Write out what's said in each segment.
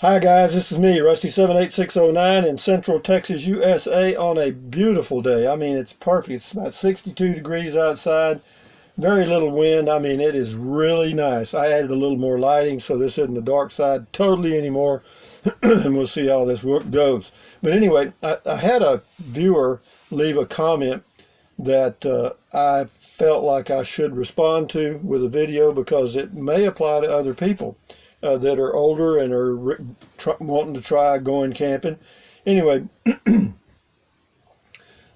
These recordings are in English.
Hi guys, this is me, Rusty78609 in Central Texas, USA on a beautiful day. I mean, it's perfect. It's about 62 degrees outside, very little wind. I mean, it is really nice. I added a little more lighting so this isn't the dark side totally anymore, and we'll see how this goes. But anyway, I had a viewer leave a comment that I felt like I should respond to with a video because it may apply to other people that are older and are wanting to try going camping. Anyway,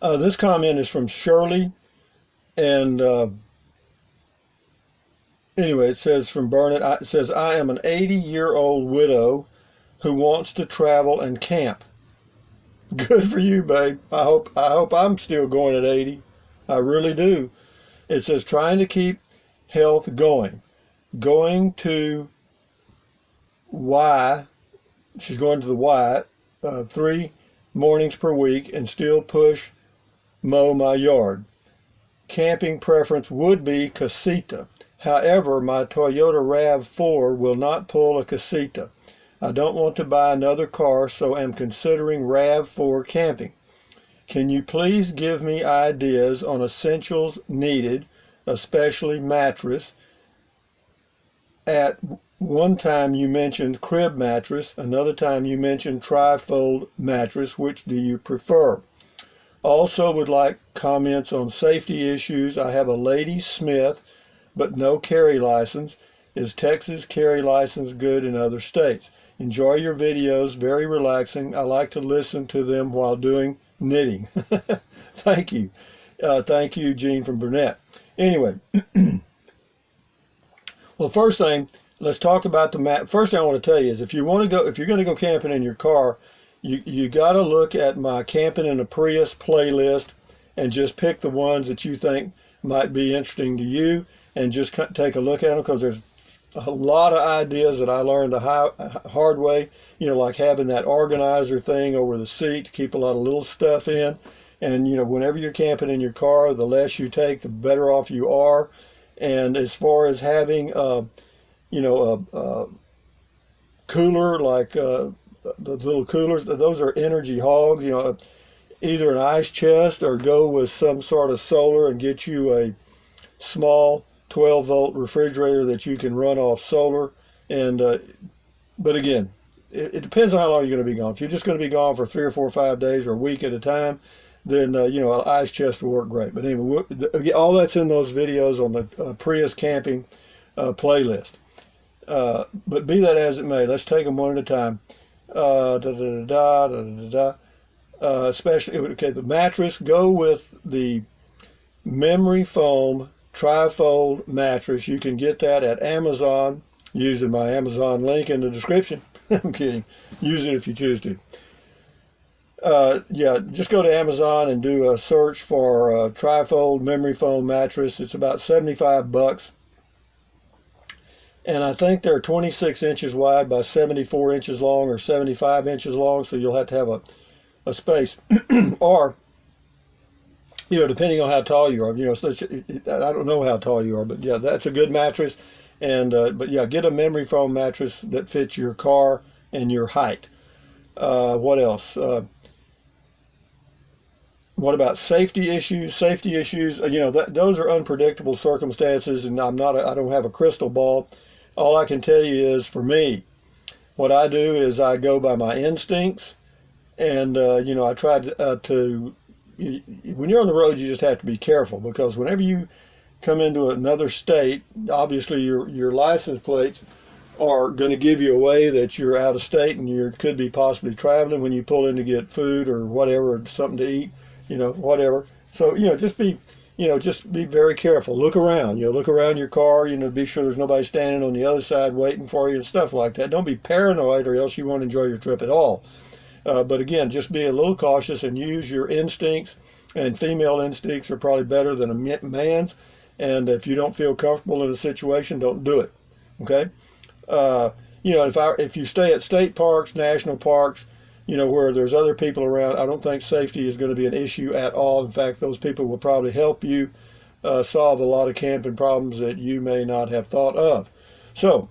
this comment is from Shirley, and anyway, it says from Burnett. It says, I am an 80-year-old widow who wants to travel and camp. Good for you, babe. I hope I'm still going at 80. I really do. It says trying to keep health going. Going to Y, she's going to the Y 3 mornings per week and still mow my yard. Camping preference would be casita. However, my Toyota RAV4 will not pull a casita. I don't want to buy another car, so am considering RAV4 camping. Can you please give me ideas on essentials needed, especially mattress? At one time you mentioned crib mattress, another time you mentioned tri-fold mattress. Which do you prefer? Also would like comments on safety issues. I have a Lady Smith, but no carry license. Is Texas carry license good in other states? Enjoy your videos, very relaxing. I like to listen to them while doing knitting. Thank you. Thank you, Gene from Burnett. Anyway, well, first thing, let's talk about the map. First thing I want to tell you is if you're going to go camping in your car, you got to look at my Camping in a Prius playlist and just pick the ones that you think might be interesting to you and just take a look at them, because there's a lot of ideas that I learned the hard way, like having that organizer thing over the seat to keep a lot of little stuff in. And, whenever you're camping in your car, the less you take, the better off you are. And as far as having, a cooler, like the little coolers, those are energy hogs, either an ice chest or go with some sort of solar and get you a small 12-volt refrigerator that you can run off solar. And but again, it depends on how long you're going to be gone. If you're just going to be gone for 3 or 4 or 5 days or a week at a time, then an ice chest will work great. But anyway, all that's in those videos on the Prius camping playlist. But be that as it may, let's take them one at a time. Especially, okay, the mattress, go with the memory foam tri-fold mattress. You can get that at Amazon using my Amazon link in the description. I'm kidding. Use it if you choose to. Yeah, just go to Amazon and do a search for tri-fold memory foam mattress. It's about 75 bucks. And I think they're 26 inches wide by 74 inches long or 75 inches long, so you'll have to have a space. Or, depending on how tall you are, I don't know how tall you are, but yeah, that's a good mattress. And, but yeah, get a memory foam mattress that fits your car and your height. What else? What about safety issues? Safety issues, those are unpredictable circumstances, and I don't have a crystal ball. All I can tell you is, for me, what I do is I go by my instincts, and I try to. When you're on the road, you just have to be careful, because whenever you come into another state, obviously your license plates are going to give you away that you're out of state and you could be possibly traveling when you pull in to get food or whatever, something to eat, whatever. So, just be very careful. Look around, look around your car, be sure there's nobody standing on the other side waiting for you and stuff like that. Don't be paranoid, or else you won't enjoy your trip at all. But again, just be a little cautious and use your instincts, and female instincts are probably better than a man's. And if you don't feel comfortable in a situation, don't do it. Okay? If you stay at state parks, national parks, where there's other people around, I don't think safety is going to be an issue at all. In fact, those people will probably help you solve a lot of camping problems that you may not have thought of. So,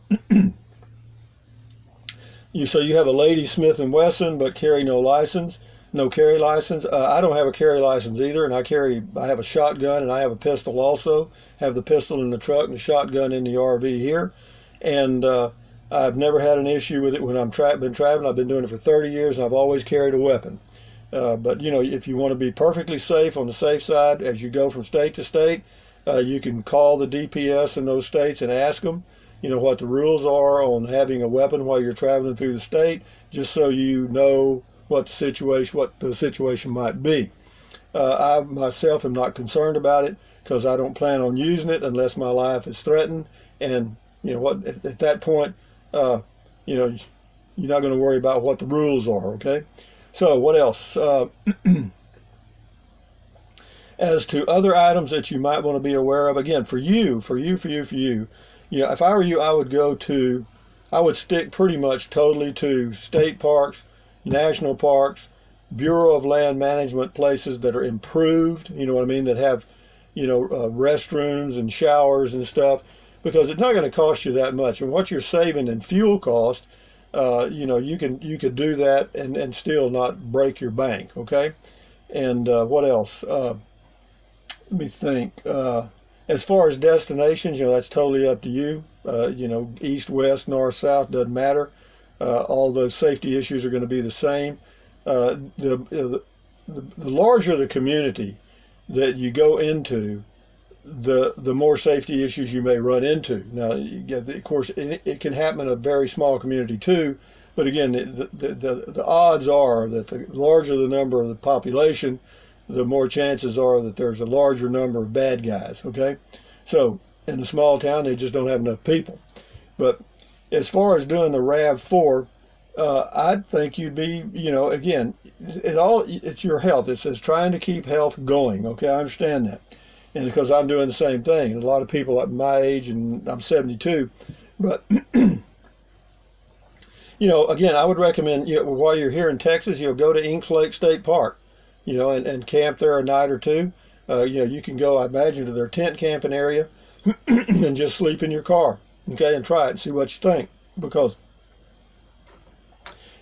So you have a Lady Smith and Wesson, but carry no license, no carry license. I don't have a carry license either, and I have a shotgun and I have a pistol also. Have the pistol in the truck and the shotgun in the RV here, and I've never had an issue with it when been traveling. I've been doing it for 30 years, and I've always carried a weapon. But if you want to be perfectly safe on the safe side as you go from state to state, you can call the DPS in those states and ask them, what the rules are on having a weapon while you're traveling through the state, just so you know what the situation might be. I myself am not concerned about it because I don't plan on using it unless my life is threatened. And at that point, you're not going to worry about what the rules are. Okay. So what else? As to other items that you might want to be aware of, again, for you, if I were you, I would stick pretty much totally to state parks, national parks, Bureau of Land Management places that are improved, that have, restrooms and showers and stuff, because it's not going to cost you that much. And what you're saving in fuel cost, you could do that and still not break your bank, okay? And what else? Let me think. As far as destinations, that's totally up to you. East, west, north, south, doesn't matter. All those safety issues are going to be the same. The larger the community that you go into, the more safety issues you may run into. Now, of course, it can happen in a very small community too, but again, the odds are that the larger the number of the population, the more chances are that there's a larger number of bad guys, okay? So, in a small town, they just don't have enough people. But as far as doing the RAV4, I think you'd be, again, it's your health. It says trying to keep health going, okay? I understand that. And because I'm doing the same thing. A lot of people at my age, and I'm 72, but, again, I would recommend, while you're here in Texas, go to Inks Lake State Park, and camp there a night or two. You can go, I imagine, to their tent camping area and just sleep in your car, okay, and try it and see what you think, because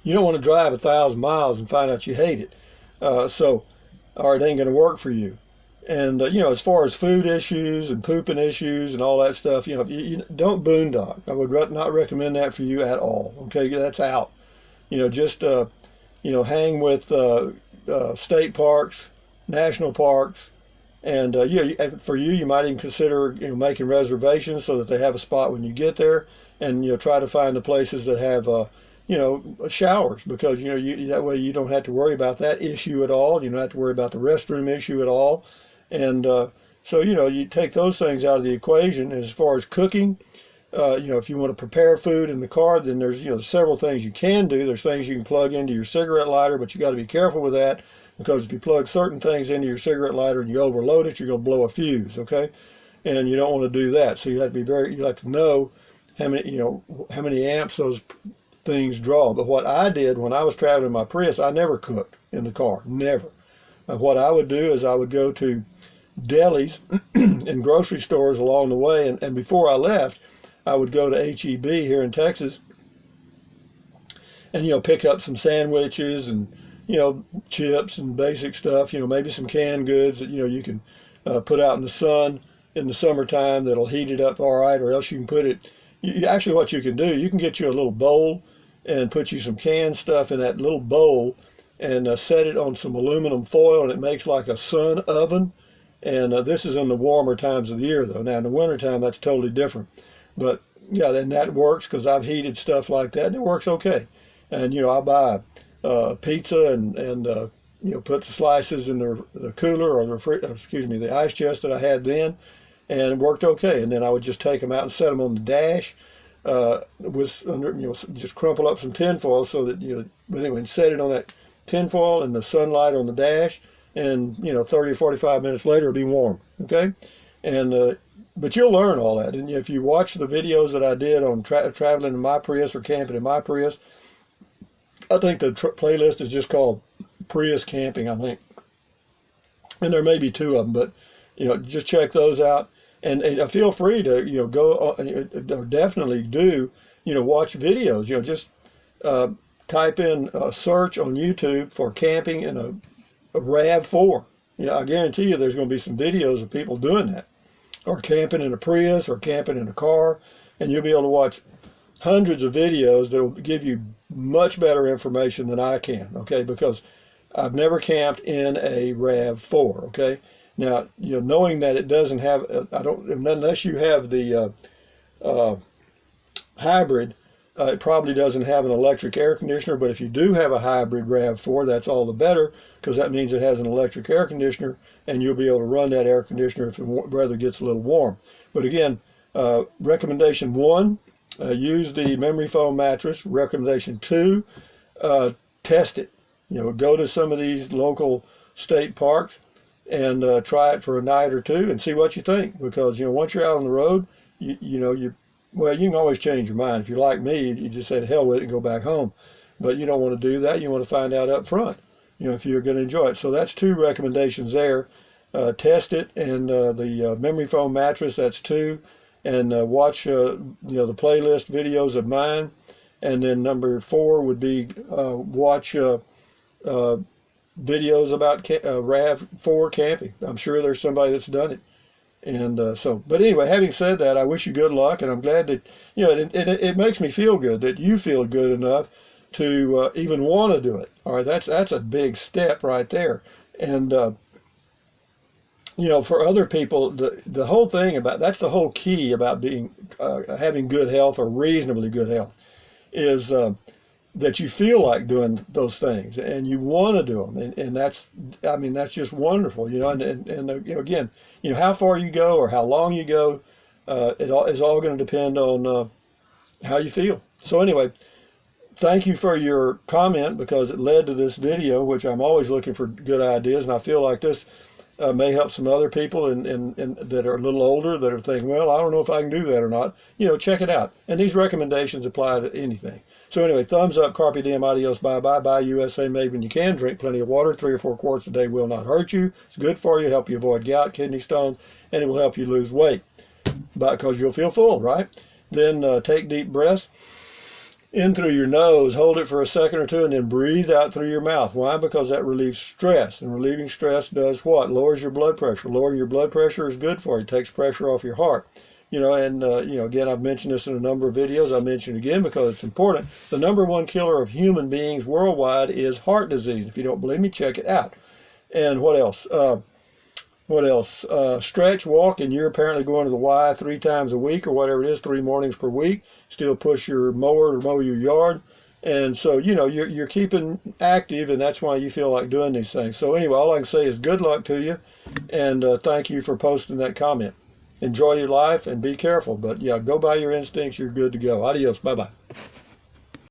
you don't want to drive 1,000 miles and find out you hate it. Or it ain't going to work for you. And, as far as food issues and pooping issues and all that stuff, you don't boondock. I would not recommend that for you at all, okay? That's out. Just, hang with state parks, national parks, and for you might even consider making reservations so that they have a spot when you get there, and try to find the places that have showers, because that way you don't have to worry about that issue at all. You don't have to worry about the restroom issue at all, and so you take those things out of the equation. And as far as cooking, if you want to prepare food in the car, then there's several things you can do. There's things you can plug into your cigarette lighter, but you got to be careful with that, because if you plug certain things into your cigarette lighter and you overload it, you're going to blow a fuse, okay? And you don't want to do that. So you have to know how many amps those things draw. But what I did when I was traveling in my Prius, I never cooked in the car, never. What I would do is I would go to delis and grocery stores along the way, and before I left, I would go to HEB here in Texas and pick up some sandwiches and chips and basic stuff, maybe some canned goods that you can put out in the sun in the summertime that'll heat it up all right, or else you can put it, actually what you can do, you can get you a little bowl and put you some canned stuff in that little bowl and set it on some aluminum foil, and it makes like a sun oven. And this is in the warmer times of the year though. Now in the wintertime that's totally different. But yeah, then that works, because I've heated stuff like that and it works okay. And I'll buy pizza and put the slices in the cooler, or the ice chest that I had then, and it worked okay. And then I would just take them out and set them on the dash just crumple up some tinfoil so that but anyway, set it on that tinfoil and the sunlight on the dash, and 30 or 45 minutes later it'll be warm, okay? And but you'll learn all that. And if you watch the videos that I did on traveling in my Prius or camping in my Prius, I think the playlist is just called Prius Camping, I think. And there may be two of them, but just check those out. And feel free to go or definitely do watch videos. Just uh, type in a search on YouTube for camping in a RAV4. I guarantee you there's going to be some videos of people doing that, or camping in a Prius, or camping in a car, and you'll be able to watch hundreds of videos that will give you much better information than I can, okay, because I've never camped in a RAV4, okay. Now, knowing that it doesn't have, unless you have the hybrid, it probably doesn't have an electric air conditioner, but if you do have a hybrid RAV4, that's all the better, because that means it has an electric air conditioner, and you'll be able to run that air conditioner if the weather gets a little warm. But again, recommendation 1, use the memory foam mattress. Recommendation 2, test it. Go to some of these local state parks and try it for a night or two and see what you think, because once you're out on the road, well, you can always change your mind. If you're like me, you just say to hell with it and go back home. But you don't want to do that. You want to find out up front, if you're going to enjoy it. So that's 2 recommendations there. Test it, and the memory foam mattress, that's 2. And watch, the playlist videos of mine. And then number 4 would be watch videos about RAV4 camping. I'm sure there's somebody that's done it. And but anyway, having said that, I wish you good luck, and I'm glad that, it makes me feel good that you feel good enough to even want to do it. All right, that's a big step right there. And for other people, the whole thing that's the whole key about being having good health, or reasonably good health, is that you feel like doing those things and you want to do them, and that's just wonderful, and again, how far you go or how long you go, it is all going to depend on how you feel. So anyway, thank you for your comment, because it led to this video, which I'm always looking for good ideas, and I feel like this may help some other people and that are a little older, that are thinking, well, I don't know if I can do that or not. Check it out. And these recommendations apply to anything. So anyway, thumbs up, carpe diem, adios, bye-bye, bye, USA made when you can. Drink plenty of water. 3 or 4 quarts a day will not hurt you. It's good for you, help you avoid gout, kidney stones, and it will help you lose weight, because you'll feel full, right? Then take deep breaths in through your nose, hold it for a second or 2, and then breathe out through your mouth. Why? Because that relieves stress, and relieving stress does what? Lowers your blood pressure. Lowering your blood pressure is good for you. It takes pressure off your heart. Again, I've mentioned this in a number of videos. I mention it again because it's important. The #1 killer of human beings worldwide is heart disease. If you don't believe me, check it out. And what else? Stretch, walk, and you're apparently going to the Y 3 times a week, or whatever it is, 3 mornings per week. Still push your mower to mow your yard. And so, you're keeping active, and that's why you feel like doing these things. So anyway, all I can say is good luck to you, and thank you for posting that comment. Enjoy your life and be careful. But yeah, go by your instincts. You're good to go. Adios. Bye-bye.